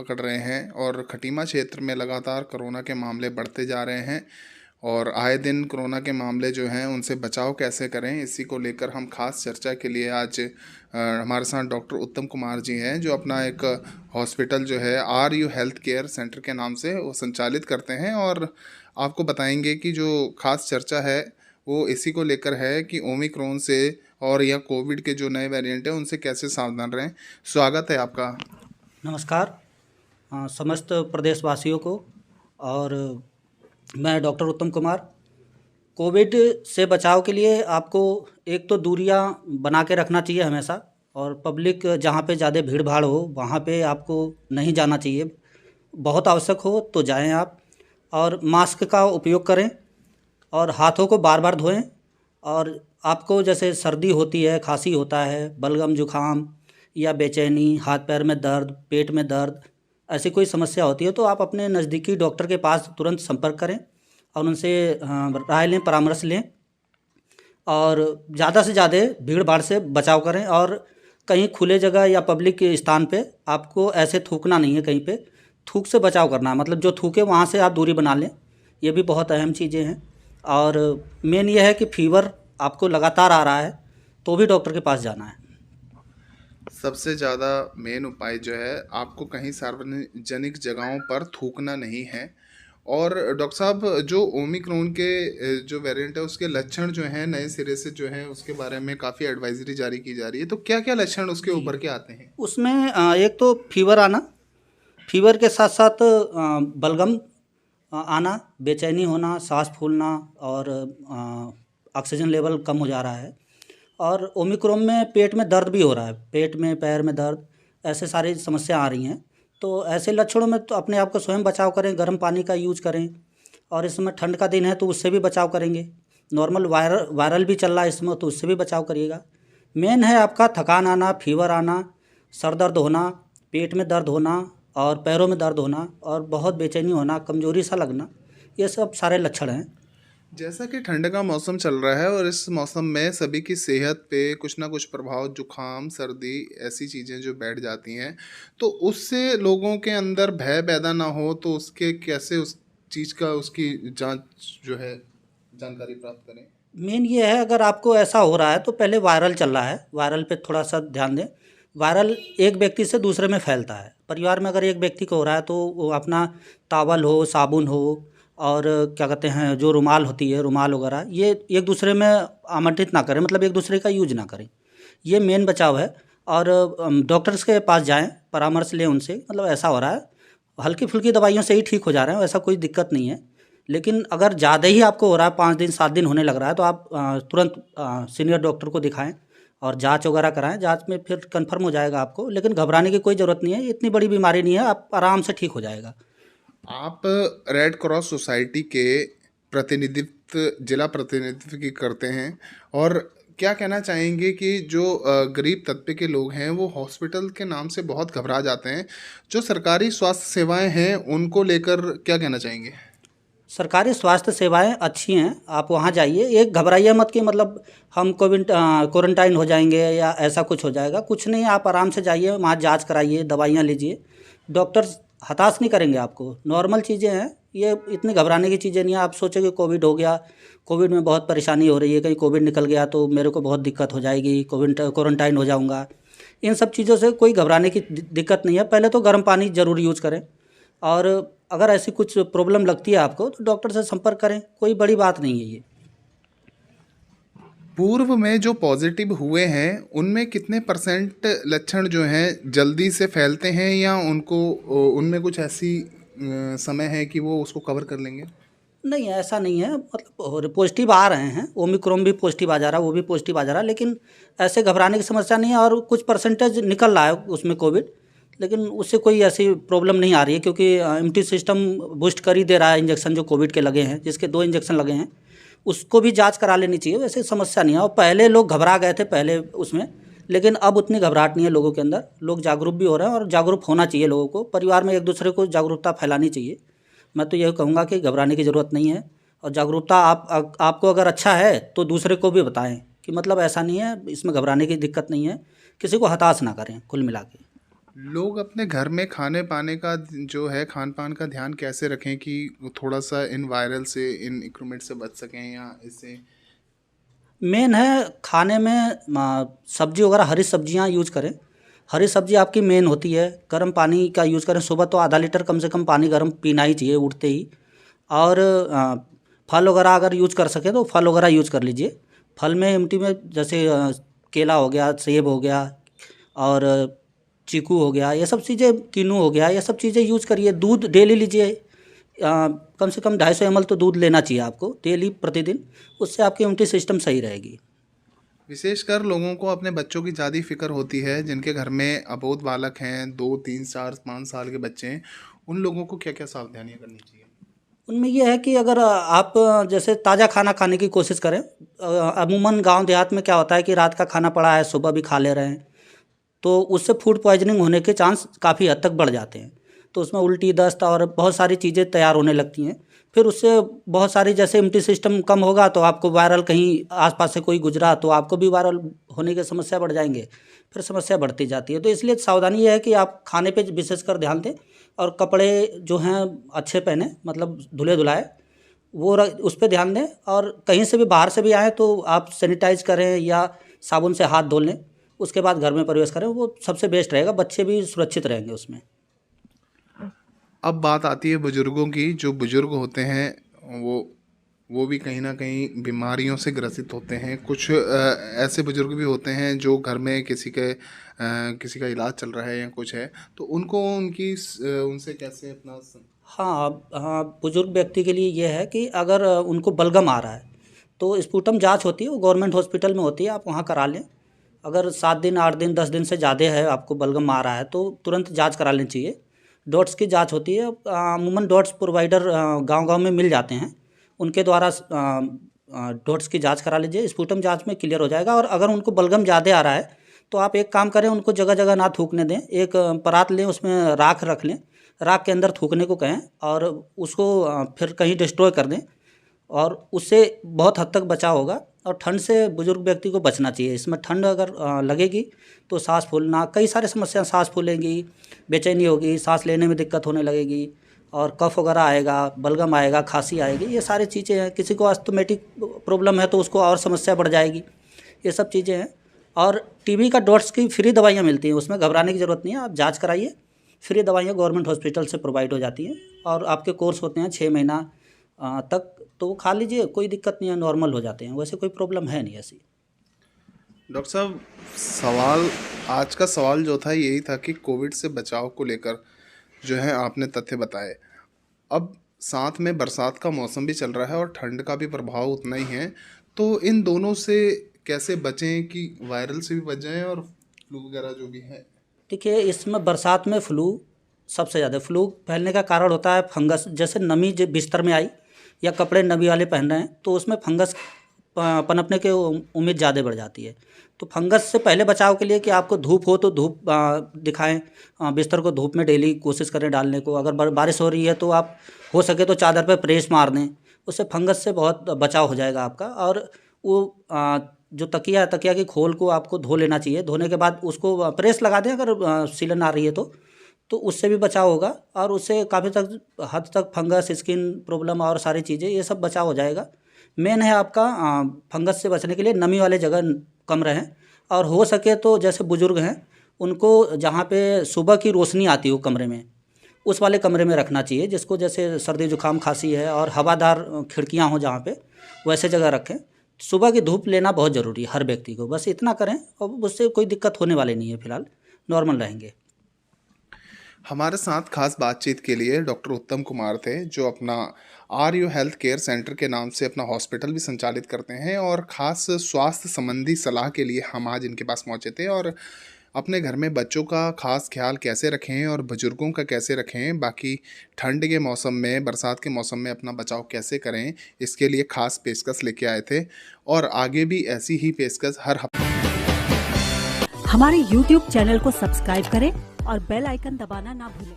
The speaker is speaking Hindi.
पकड़ रहे हैं और खटीमा क्षेत्र में लगातार कोरोना के मामले बढ़ते जा रहे हैं और आए दिन कोरोना के मामले जो हैं उनसे बचाव कैसे करें, इसी को लेकर हम खास चर्चा के लिए आज हमारे साथ डॉक्टर उत्तम कुमार जी हैं, जो अपना एक हॉस्पिटल जो है RU हेल्थ केयर सेंटर के नाम से वो संचालित करते हैं। और आपको बताएंगे कि जो खास चर्चा है वो इसी को लेकर है कि ओमिक्रॉन से और या कोविड के जो नए वेरिएंट हैं उनसे कैसे सावधान रहें। स्वागत है आपका। नमस्कार समस्त प्रदेशवासियों को। और मैं डॉक्टर उत्तम कुमार। कोविड से बचाव के लिए आपको एक तो दूरियां बना के रखना चाहिए हमेशा, और पब्लिक जहां पे ज़्यादा भीड़ भाड़ हो वहां पे आपको नहीं जाना चाहिए। बहुत आवश्यक हो तो जाएं आप, और मास्क का उपयोग करें और हाथों को बार बार धोएं। और आपको जैसे सर्दी होती है, खांसी होता है, बलगम जुखाम या बेचैनी, हाथ पैर में दर्द, पेट में दर्द, ऐसी कोई समस्या होती है तो आप अपने नज़दीकी डॉक्टर के पास तुरंत संपर्क करें और उनसे राय लें, परामर्श लें, और ज़्यादा से ज़्यादा भीड़ भाड़ से बचाव करें। और कहीं खुले जगह या पब्लिक के स्थान पे आपको ऐसे थूकना नहीं है, कहीं पे थूक से बचाव करना है, मतलब जो थूके वहाँ से आप दूरी बना लें। ये भी बहुत अहम चीज़ें हैं। और मेन ये है कि फीवर आपको लगातार आ रहा है तो भी डॉक्टर के पास जाना है। सबसे ज़्यादा मेन उपाय जो है, आपको कहीं सार्वजनिक जगहों पर थूकना नहीं है। और डॉक्टर साहब, जो ओमिक्रॉन के जो वेरिएंट है उसके लक्षण जो हैं नए सिरे से जो हैं उसके बारे में काफ़ी एडवाइजरी जारी की जा रही है, तो क्या क्या लक्षण उसके ऊपर के आते हैं? उसमें एक तो फीवर आना, फीवर के साथ साथ बलगम आना, बेचैनी होना, सांस फूलना, और ऑक्सीजन लेवल कम हो जा रहा है। और ओमिक्रॉन में पेट में दर्द भी हो रहा है, पेट में, पैर में दर्द, ऐसे सारी समस्या आ रही हैं। तो ऐसे लक्षणों में तो अपने आप को स्वयं बचाव करें, गर्म पानी का यूज करें। और इस समय ठंड का दिन है तो उससे भी बचाव करेंगे। नॉर्मल वायरल भी चल रहा है इसमें, तो उससे भी बचाव करिएगा। मेन है आपका थकान आना, फीवर आना, सर दर्द होना, पेट में दर्द होना और पैरों में दर्द होना, और बहुत बेचैनी होना, कमजोरी सा लगना, ये सब सारे लक्षण हैं। जैसा कि ठंड का मौसम चल रहा है और इस मौसम में सभी की सेहत पे कुछ ना कुछ प्रभाव, जुखाम, सर्दी, ऐसी चीज़ें जो बैठ जाती हैं, तो उससे लोगों के अंदर भय पैदा ना हो, तो उसके कैसे उस चीज़ का उसकी जांच जो है जानकारी प्राप्त करें? मेन ये है, अगर आपको ऐसा हो रहा है तो पहले वायरल चल रहा है, वायरल पे थोड़ा सा ध्यान दें। वायरल एक व्यक्ति से दूसरे में फैलता है। परिवार में अगर एक व्यक्ति को हो रहा है तो वो अपना तावल हो, साबुन हो, और क्या कहते हैं जो रुमाल होती है, रुमाल वगैरह, ये एक दूसरे में आमंत्रित ना करें, मतलब एक दूसरे का यूज ना करें। ये मेन बचाव है। और डॉक्टर्स के पास जाएं, परामर्श लें उनसे, मतलब ऐसा हो रहा है, हल्की फुल्की दवाइयों से ही ठीक हो जा रहे हैं, ऐसा कोई दिक्कत नहीं है। लेकिन अगर ज़्यादा ही आपको हो रहा है, 5 दिन 7 दिन होने लग रहा है, तो आप तुरंत सीनियर डॉक्टर को दिखाएं और जांच वगैरह कराएं। जांच में फिर कंफर्म हो जाएगा आपको, लेकिन घबराने की कोई ज़रूरत नहीं है, इतनी बड़ी बीमारी नहीं है, आप आराम से ठीक हो जाएगा। आप रेड क्रॉस सोसाइटी के प्रतिनिधित्व, जिला प्रतिनिधित्व की करते हैं, और क्या कहना चाहेंगे कि जो गरीब तबके के लोग हैं वो हॉस्पिटल के नाम से बहुत घबरा जाते हैं, जो सरकारी स्वास्थ्य सेवाएं हैं उनको लेकर क्या कहना चाहेंगे? सरकारी स्वास्थ्य सेवाएं अच्छी हैं, आप वहाँ जाइए, एक घबराइए मत कि मतलब हम क्वारंटाइन हो जाएंगे या ऐसा कुछ हो जाएगा, कुछ नहीं। आप आराम से जाइए, वहाँ जांच कराइए, दवाइयाँ लीजिए, डॉक्टर हताश नहीं करेंगे आपको। नॉर्मल चीज़ें हैं, ये इतनी घबराने की चीज़ें नहीं है। आप सोचें कि कोविड हो गया, कोविड में बहुत परेशानी हो रही है, कहीं कोविड निकल गया तो मेरे को बहुत दिक्कत हो जाएगी, क्वारंटाइन हो जाऊँगा, इन सब चीज़ों से कोई घबराने की दिक्कत नहीं है। पहले तो गर्म पानी ज़रूर यूज़ करें, और अगर ऐसी कुछ प्रॉब्लम लगती है आपको तो डॉक्टर से संपर्क करें, कोई बड़ी बात नहीं है ये। पूर्व में जो पॉजिटिव हुए हैं उनमें कितने परसेंट लक्षण जो हैं जल्दी से फैलते हैं, या उनको उनमें कुछ ऐसी समय है कि वो उसको कवर कर लेंगे? नहीं, ऐसा नहीं है, मतलब पॉजिटिव आ रहे हैं, ओमिक्रॉन भी पॉजिटिव आ जा रहा है, वो भी पॉजिटिव आ जा रहा है, लेकिन ऐसे घबराने की समस्या नहीं है। और कुछ परसेंटेज निकल रहा है उसमें कोविड, लेकिन उससे कोई ऐसी प्रॉब्लम नहीं आ रही है, क्योंकि इम्यूनिटी सिस्टम बूस्ट कर ही दे रहा है। इंजेक्शन जो कोविड के लगे हैं, जिसके 2 इंजेक्शन लगे हैं, उसको भी जांच करा लेनी चाहिए, वैसे समस्या नहीं है। और पहले लोग घबरा गए थे पहले उसमें, लेकिन अब उतनी घबराहट नहीं है लोगों के अंदर, लोग जागरूक भी हो रहे हैं, और जागरूक होना चाहिए लोगों को, परिवार में एक दूसरे को जागरूकता फैलानी चाहिए। मैं तो यही कहूँगा कि घबराने की ज़रूरत नहीं है, और जागरूकता आपको अगर अच्छा है तो दूसरे को भी बताएं कि मतलब ऐसा नहीं है, इसमें घबराने की दिक्कत नहीं है, किसी को हताश ना करें कुल मिला के। लोग अपने घर में खाने पाने का जो है खान पान का ध्यान कैसे रखें कि वो थोड़ा सा इन वायरल से इन इक्रूमेट से बच सकें या इससे। मेन है खाने में सब्जी वगैरह हरी सब्जियां यूज करें। हरी सब्जी आपकी मेन होती है। गर्म पानी का यूज़ करें, सुबह तो आधा लीटर कम से कम पानी गर्म पीना ही चाहिए उठते ही। और फल वगैरह अगर यूज कर सकें तो फल वगैरह यूज कर लीजिए। फल में इमली में जैसे केला हो गया, सेब हो गया और चीकू हो गया, ये सब चीज़ें, किन्नू हो गया, ये सब चीज़ें यूज करिए। दूध डेली लीजिए। कम से कम 250 ml तो दूध लेना चाहिए आपको डेली, प्रतिदिन। उससे आपकी इम्यूनिटी सिस्टम सही रहेगी। विशेषकर लोगों को अपने बच्चों की ज़्यादा फिक्र होती है, जिनके घर में अबोध बालक हैं, 2 3 4 5 साल के बच्चे हैं, उन लोगों को क्या क्या सावधानियां करनी चाहिए। उनमें यह है कि अगर आप जैसे ताज़ा खाना खाने की कोशिश करें। अमूमन गांव देहात में क्या होता है कि रात का खाना पड़ा है, सुबह भी खा ले रहे हैं, तो उससे फूड पॉइजनिंग होने के चांस काफ़ी हद तक बढ़ जाते हैं। तो उसमें उल्टी, दस्त और बहुत सारी चीज़ें तैयार होने लगती हैं। फिर उससे बहुत सारी, जैसे इम्यूनिटी सिस्टम कम होगा तो आपको वायरल, कहीं आसपास से कोई गुजरा तो आपको भी वायरल होने की समस्या बढ़ जाएंगे। फिर समस्या बढ़ती जाती है। तो इसलिए सावधानी यह है कि आप खाने पे विशेषकर ध्यान दें और कपड़े जो हैं अच्छे पहने, मतलब धुले धुलाए, उस पर ध्यान दें। और कहीं से भी बाहर से भी आएँ तो आप सैनिटाइज करें या साबुन से हाथ धो लें, उसके बाद घर में प्रवेश करें, वो सबसे बेस्ट रहेगा। बच्चे भी सुरक्षित रहेंगे उसमें। अब बात आती है बुजुर्गों की। जो बुजुर्ग होते हैं वो भी कहीं ना कहीं बीमारियों से ग्रसित होते हैं। कुछ ऐसे बुजुर्ग भी होते हैं जो घर में किसी का इलाज चल रहा है या कुछ है, तो उनको उनसे कैसे अपना हाँ हाँ, बुजुर्ग व्यक्ति के लिए ये है कि अगर उनको बलगम आ रहा है तो स्पूटम जांच होती है, वो गवर्नमेंट हॉस्पिटल में होती है, आप वहाँ करा लें। अगर 7 दिन 8 दिन 10 दिन से ज़्यादा है, आपको बलगम आ रहा है, तो तुरंत जांच करा लेनी चाहिए। डॉट्स की जांच होती है। अमूमन डॉट्स प्रोवाइडर गांव-गांव में मिल जाते हैं, उनके द्वारा डॉट्स की जांच करा लीजिए। स्पूटम जांच में क्लियर हो जाएगा। और अगर उनको बलगम ज़्यादा आ रहा है तो आप एक काम करें, उनको जगह जगह ना थूकने दें। एक परात लें, उसमें राख रख लें, राख के अंदर थूकने को कहें और उसको फिर कहीं डिस्ट्रॉय कर दें, और उससे बहुत हद तक बचाव होगा। और ठंड से बुजुर्ग व्यक्ति को बचना चाहिए। इसमें ठंड अगर लगेगी तो सांस फूलना, कई सारे समस्या, सांस फूलेंगी, बेचैनी होगी, सांस लेने में दिक्कत होने लगेगी, और कफ वगैरह आएगा, बलगम आएगा, खांसी आएगी, ये सारी चीज़ें हैं। किसी को अस्थमेटिक प्रॉब्लम है तो उसको और समस्या बढ़ जाएगी। ये सब चीज़ें हैं। और टीबी का डॉट्स की फ्री दवाइयाँ मिलती हैं, उसमें घबराने की ज़रूरत नहीं है। आप जाँच कराइए, फ्री दवाइयाँ गवर्नमेंट हॉस्पिटल से प्रोवाइड हो जाती हैं। और आपके कोर्स होते हैं 6 महीना तक, तो वो खा लीजिए, कोई दिक्कत नहीं है, नॉर्मल हो जाते हैं। वैसे कोई प्रॉब्लम है नहीं ऐसी। डॉक्टर साहब, आज का सवाल जो था यही था कि कोविड से बचाव को लेकर जो है आपने तथ्य बताए। अब साथ में बरसात का मौसम भी चल रहा है और ठंड का भी प्रभाव उतना ही है, तो इन दोनों से कैसे बचें कि वायरल से भी बच जाएं और फ्लू वगैरह जो भी है। देखिए, इसमें बरसात में फ्लू सबसे ज़्यादा, फ्लू फैलने का कारण होता है फंगस। जैसे नमी बिस्तर में आई या कपड़े नमी वाले पहन रहे हैं तो उसमें फंगस पनपने के उम्मीद ज़्यादा बढ़ जाती है। तो फंगस से पहले बचाव के लिए कि आपको धूप हो तो धूप दिखाएं, बिस्तर को धूप में डेली कोशिश करें डालने को। अगर बारिश हो रही है तो आप हो सके तो चादर पर प्रेस मार दें, उससे फंगस से बहुत बचाव हो जाएगा आपका। और वो जो तकिया है, तकिया की खोल को आपको धो लेना चाहिए। धोने के बाद उसको प्रेस लगा दें अगर सीलन आ रही है तो उससे भी बचाव होगा। और उससे काफ़ी हद तक फंगस, स्किन प्रॉब्लम और सारी चीज़ें, ये सब बचाव हो जाएगा। मेन है आपका फंगस से बचने के लिए नमी वाले जगह कम रहें। और हो सके तो जैसे बुजुर्ग हैं उनको जहाँ पे सुबह की रोशनी आती हो कमरे में, उस वाले कमरे में रखना चाहिए। जिसको जैसे सर्दी जुकाम खांसी है और हवादार खिड़कियाँ हों जहाँ पे, वैसे जगह रखें। सुबह की धूप लेना बहुत ज़रूरी है हर व्यक्ति को। बस इतना करें और उससे कोई दिक्कत होने वाली नहीं है, फिलहाल नॉर्मल रहेंगे। हमारे साथ खास बातचीत के लिए डॉक्टर उत्तम कुमार थे, जो अपना आर्यू हेल्थ केयर सेंटर के नाम से अपना हॉस्पिटल भी संचालित करते हैं। और ख़ास स्वास्थ्य संबंधी सलाह के लिए हम आज इनके पास पहुंचे थे। और अपने घर में बच्चों का खास ख्याल कैसे रखें और बुजुर्गों का कैसे रखें, बाकी ठंड के मौसम में, बरसात के मौसम में अपना बचाव कैसे करें, इसके लिए खास पेशकश लेके आए थे। और आगे भी ऐसी ही पेशकश हर हफ्ते। हमारे YouTube चैनल को सब्सक्राइब करें और बेल आइकन दबाना ना भूलें।